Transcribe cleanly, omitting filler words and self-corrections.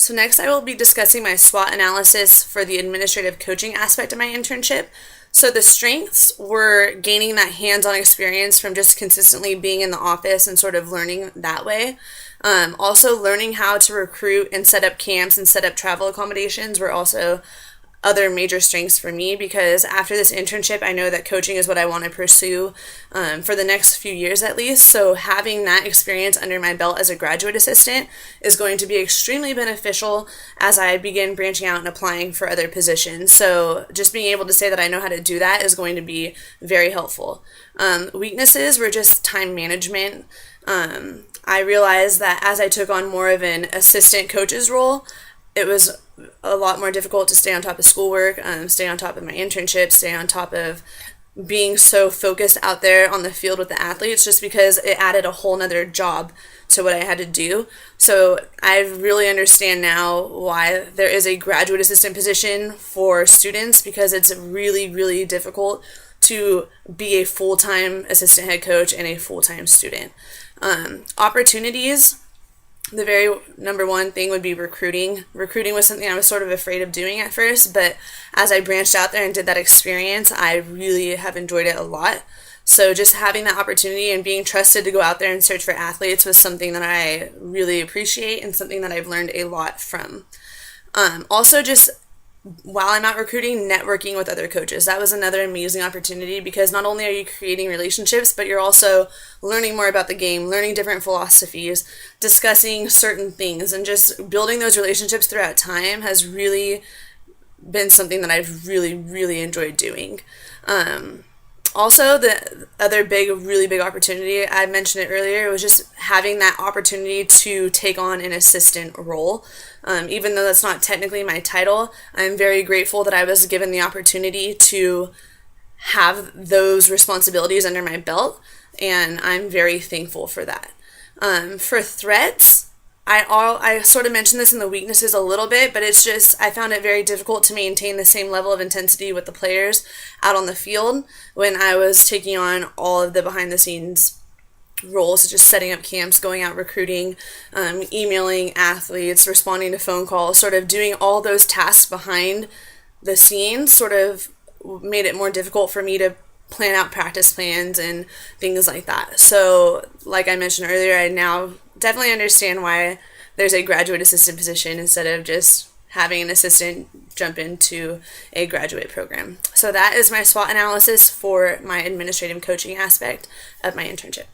So next I will be discussing my SWOT analysis for the administrative coaching aspect of my internship. So the strengths were gaining that hands-on experience from just consistently being in the office and sort of learning that way. Also learning how to recruit and set up camps and set up travel accommodations were also other major strengths for me, because after this internship, I know that coaching is what I want to pursue for the next few years at least. So having that experience under my belt as a graduate assistant is going to be extremely beneficial as I begin branching out and applying for other positions. So just being able to say that I know how to do that is going to be very helpful. Weaknesses were just time management. I realized that as I took on more of an assistant coach's role, it was a lot more difficult to stay on top of schoolwork, stay on top of my internship, stay on top of being so focused out there on the field with the athletes, just because it added a whole nother job to what I had to do. So I really understand now why there is a graduate assistant position for students, because it's really, really difficult to be a full-time assistant head coach and a full-time student. Opportunities. The very number one thing would be recruiting. Recruiting was something I was sort of afraid of doing at first, but as I branched out there and did that experience, I really have enjoyed it a lot. So just having that opportunity and being trusted to go out there and search for athletes was something that I really appreciate and something that I've learned a lot from. Also, just while I'm out recruiting, networking with other coaches. That was another amazing opportunity, because not only are you creating relationships, but you're also learning more about the game, learning different philosophies, discussing certain things, and just building those relationships throughout time has really been something that I've really, really enjoyed doing. Also, the other really big opportunity, I mentioned it earlier, was just having that opportunity to take on an assistant role. Even though that's not technically my title, I'm very grateful that I was given the opportunity to have those responsibilities under my belt, and I'm very thankful for that. For threats, I sort of mentioned this in the weaknesses a little bit, but it's just I found it very difficult to maintain the same level of intensity with the players out on the field when I was taking on all of the behind-the-scenes roles, such as setting up camps, going out recruiting, emailing athletes, responding to phone calls, sort of doing all those tasks behind the scenes sort of made it more difficult for me to plan out practice plans and things like that. So like I mentioned earlier, I now definitely understand why there's a graduate assistant position instead of just having an assistant jump into a graduate program. So that is my SWOT analysis for my administrative coaching aspect of my internship.